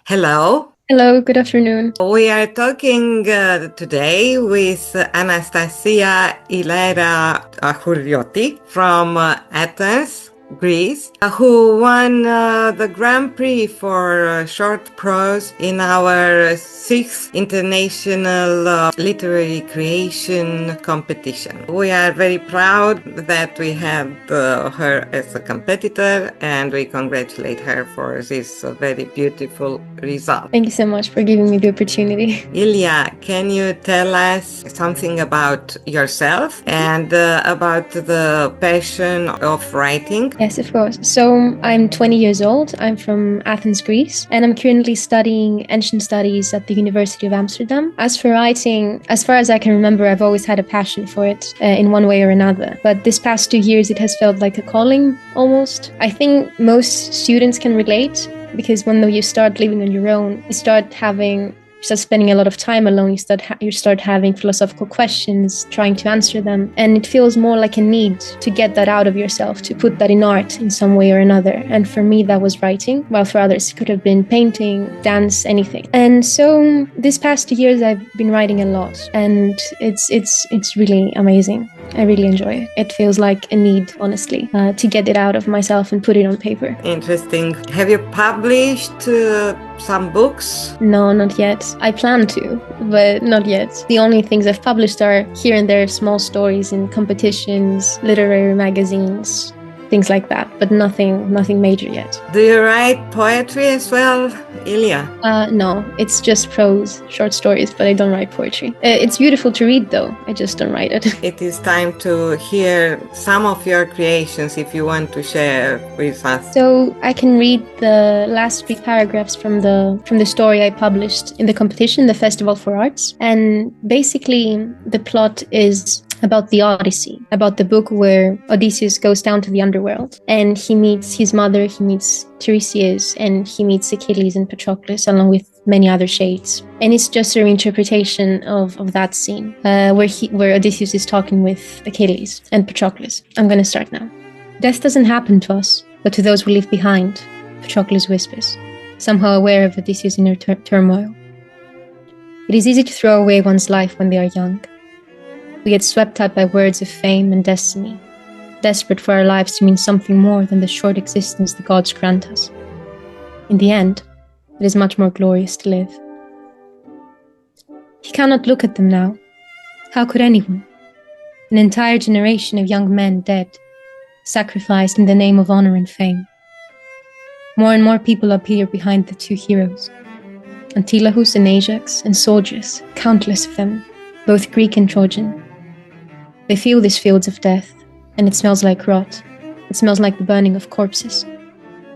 Hello. Hello, good afternoon. We are talking today with Anastasia Ilaeira Achourioti from Athens, Greece, who won the Grand Prix for short prose in our 6th International Literary Creation Competition. We are very proud that we had her as a competitor, and we congratulate her for this very beautiful result. Thank you so much for giving me the opportunity. Ilya, can you tell us something about yourself and about the passion of writing? Yes, of course. So I'm 20 years old. I'm from Athens, Greece, and I'm currently studying ancient studies at the University of Amsterdam. As for writing, as far as I can remember, I've always had a passion for it in one way or another. But this past 2 years, it has felt like a calling almost. I think most students can relate, because when you start living on your own, you start spending a lot of time alone. You start having philosophical questions, trying to answer them, and it feels more like a need to get that out of yourself, to put that in art in some way or another. And for me, that was writing, while for others it could have been painting, dance, anything. And so this past 2 years, I've been writing a lot, and it's really amazing. I really enjoy it. It feels like a need, honestly, to get it out of myself and put it on paper. Interesting. Have you published some books? No, not yet. I plan to, but not yet. The only things I've published are here and there small stories in competitions, literary magazines, things like that, but nothing major yet. Do you write poetry as well, Ilya? No, it's just prose, short stories, but I don't write poetry. It's beautiful to read though, I just don't write it. It is time to hear some of your creations if you want to share with us. So I can read the last 3 paragraphs from the story I published in the competition, the Festival for Arts. And basically the plot is about the Odyssey, about the book where Odysseus goes down to the underworld and he meets his mother, he meets Tiresias, and he meets Achilles and Patroclus, along with many other shades. And it's just a reinterpretation of that scene where Odysseus is talking with Achilles and Patroclus. I'm going to start now. Death doesn't happen to us, but to those who leave behind, Patroclus whispers, somehow aware of Odysseus' inner turmoil. It is easy to throw away one's life when they are young. We get swept up by words of fame and destiny, desperate for our lives to mean something more than the short existence the gods grant us. In the end, it is much more glorious to live. He cannot look at them now. How could anyone? An entire generation of young men dead, sacrificed in the name of honor and fame. More and more people appear behind the 2 heroes, Antilochus and Ajax, and soldiers, countless of them, both Greek and Trojan. They feel these fields of death, and it smells like rot. It smells like the burning of corpses.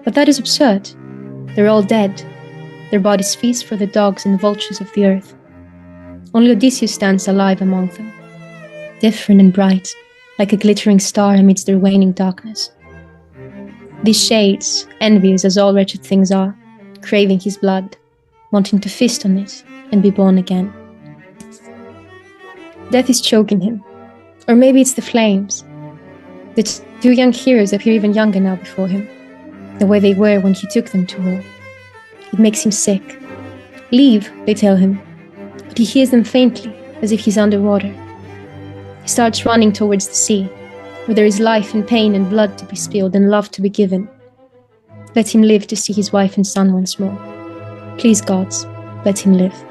But that is absurd. They're all dead. Their bodies feast for the dogs and vultures of the earth. Only Odysseus stands alive among them, different and bright, like a glittering star amidst their waning darkness. These shades, envious as all wretched things are, craving his blood, wanting to feast on it and be born again. Death is choking him. Or maybe it's the flames. The 2 young heroes appear even younger now before him, the way they were when he took them to war. It makes him sick. Leave, they tell him, but he hears them faintly, as if he's underwater. He starts running towards the sea, where there is life and pain and blood to be spilled and love to be given. Let him live to see his wife and son once more. Please, gods, let him live.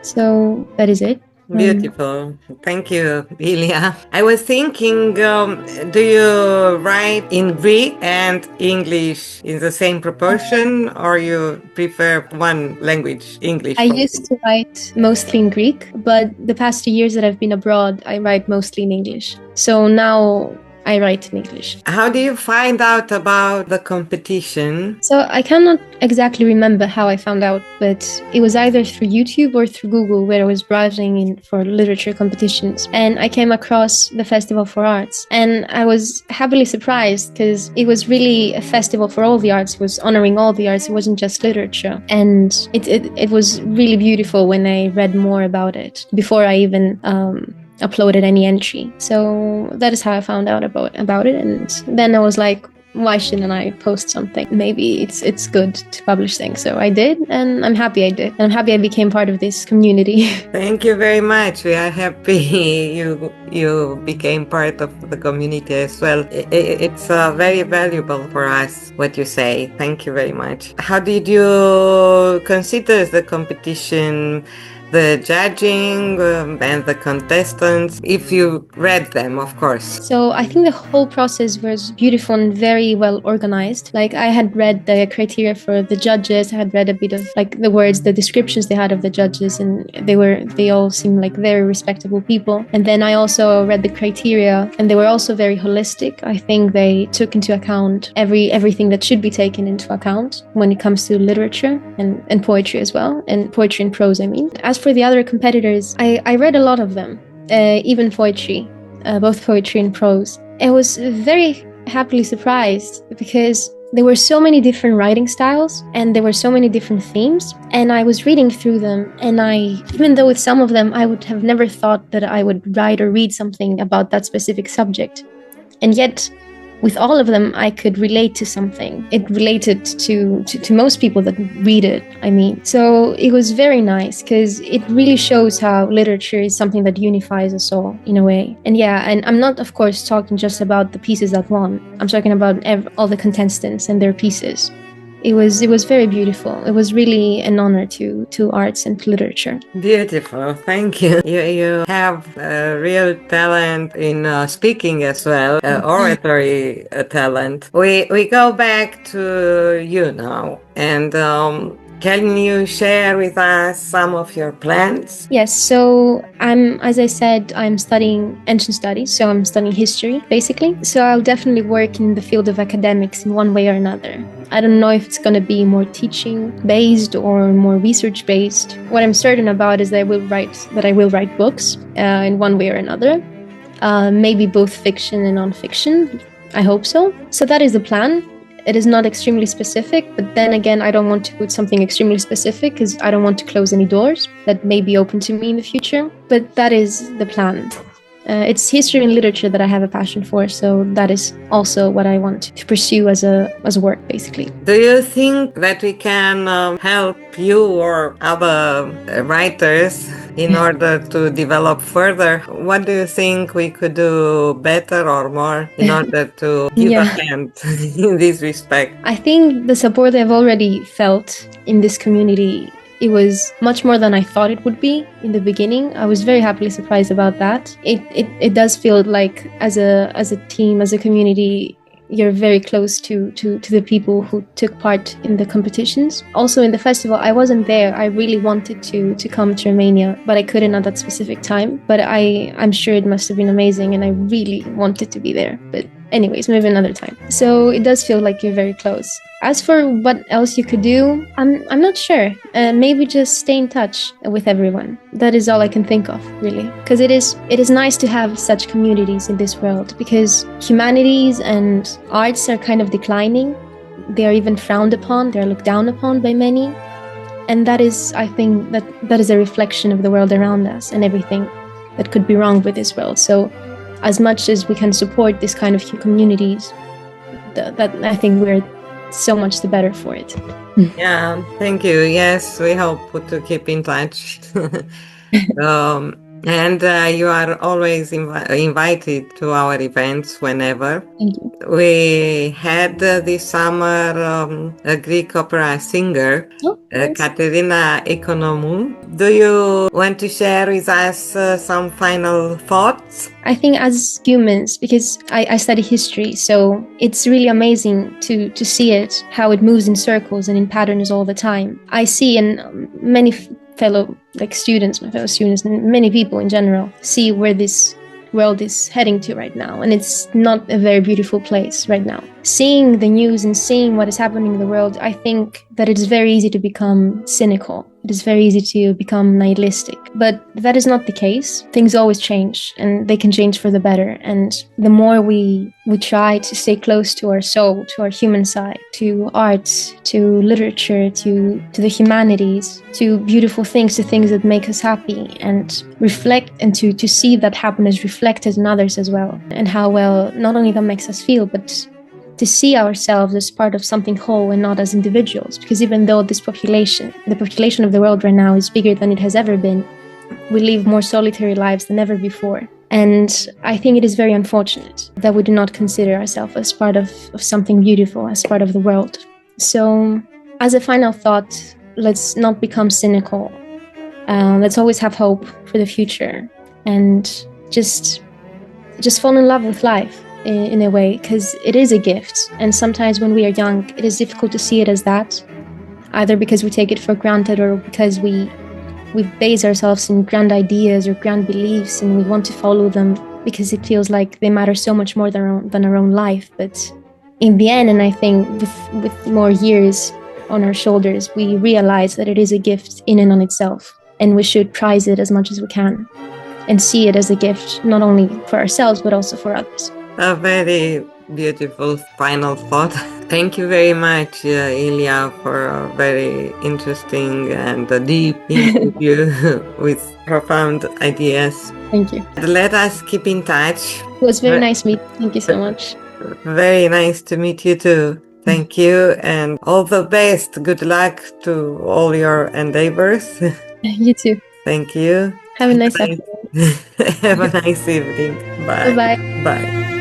So that is it. Beautiful. Thank you, Ilya. I was thinking, do you write in Greek and English in the same proportion, or you prefer one language, English? I used to write mostly in Greek, but the past 2 years that I've been abroad, I write mostly in English. So now I write in English. How do you find out about the competition? So I cannot exactly remember how I found out, but it was either through YouTube or through Google, where I was browsing for literature competitions. And I came across the Festival for Arts. And I was happily surprised, because it was really a festival for all the arts. It was honoring all the arts. It wasn't just literature. And it was really beautiful when I read more about it, before I even uploaded any entry. So that is how I found out about it. And then I was like, why shouldn't I post something? Maybe it's good to publish things. So I did, and I'm happy I did. And I'm happy I became part of this community. Thank you very much. We are happy you became part of the community as well. It's very valuable for us what you say. Thank you very much. How did you consider the competition, the judging, and the contestants, if you read them, of course? So I think the whole process was beautiful and very well organized. Like, I had read the criteria for the judges. I had read a bit of like the words, the descriptions they had of the judges, and they all seemed like very respectable people. And then I also read the criteria, and they were also very holistic. I think they took into account everything that should be taken into account when it comes to literature and poetry as well, and poetry and prose, I mean. As for the other competitors, I read a lot of them, even poetry, both poetry and prose. I was very happily surprised because there were so many different writing styles and there were so many different themes, and I was reading through them, and even though with some of them I would have never thought that I would write or read something about that specific subject, and yet with all of them, I could relate to something. It related to most people that read it, I mean. So it was very nice because it really shows how literature is something that unifies us all in a way. And yeah, and I'm not, of course, talking just about the pieces that won. I'm talking about all the contestants and their pieces. It was very beautiful. It was really an honor to arts and to literature. Beautiful, thank you. You have a real talent in speaking as well, oratory talent. We go back to you now, and can you share with us some of your plans? Yes, so as I said, I'm studying ancient studies, so I'm studying history, basically. So I'll definitely work in the field of academics in one way or another. I don't know if it's going to be more teaching-based or more research-based. What I'm certain about is that I will write books in one way or another, maybe both fiction and non-fiction. I hope so. So that is the plan. It is not extremely specific, but then again, I don't want to put something extremely specific because I don't want to close any doors that may be open to me in the future. But that is the plan. It's history and literature that I have a passion for, so that is also what I want to pursue as a work, basically. Do you think that we can help you or other writers in order to develop further? What do you think we could do better or more in order to give a hand in this respect? I think the support I've already felt in this community, it was much more than I thought it would be in the beginning. I was very happily surprised about that. It does feel like as a team, as a community, you're very close to the people who took part in the competitions. Also in the festival, I wasn't there. I really wanted to come to Romania, but I couldn't at that specific time. But I'm sure it must have been amazing, and I really wanted to be there. But anyways, maybe another time. So it does feel like you're very close. As for what else you could do, I'm not sure. Maybe just stay in touch with everyone. That is all I can think of, really. Because it is nice to have such communities in this world, because humanities and arts are kind of declining. They are even frowned upon. They are looked down upon by many. And that is, I think, that is a reflection of the world around us and everything that could be wrong with this world. So as much as we can support this kind of communities, that I think we're so much the better for it. Yeah, thank you. Yes, we hope to keep in touch. And you are always invited to our events whenever. Thank you. We had this summer a Greek opera singer, Katerina Economou. Do you want to share with us some final thoughts? I think as humans, because I study history, so it's really amazing to see it, how it moves in circles and in patterns all the time. I see in many fellow students, and many people in general see where this world is heading to right now, and it's not a very beautiful place right now. Seeing the news and seeing what is happening in the world, I think that it is very easy to become cynical. It is very easy to become nihilistic, but that is not the case. Things always change, and they can change for the better. And the more we try to stay close to our soul, to our human side, to arts, to literature, to the humanities, to beautiful things, to things that make us happy, and reflect, and to see that happiness reflected in others as well, and how well not only that makes us feel, but to see ourselves as part of something whole and not as individuals. Because even though the population of the world right now is bigger than it has ever been, we live more solitary lives than ever before. And I think it is very unfortunate that we do not consider ourselves as part of something beautiful, as part of the world. So as a final thought, let's not become cynical. Let's always have hope for the future and just fall in love with life in a way, because it is a gift. And sometimes when we are young, it is difficult to see it as that, either because we take it for granted or because we base ourselves in grand ideas or grand beliefs and we want to follow them because it feels like they matter so much more than our own life. But in the end, and I think with more years on our shoulders, we realize that it is a gift in and on itself, and we should prize it as much as we can and see it as a gift, not only for ourselves, but also for others. A very beautiful final thought. Thank you very much, Ilya, for a very interesting and deep interview with profound ideas. Thank you. Let us keep in touch. It was very nice meeting you. Thank you so much. Very nice to meet you too. Thank you, and all the best. Good luck to all your endeavors. You too. Thank you. Have a nice afternoon. Have a nice evening. Bye. Bye-bye. Bye.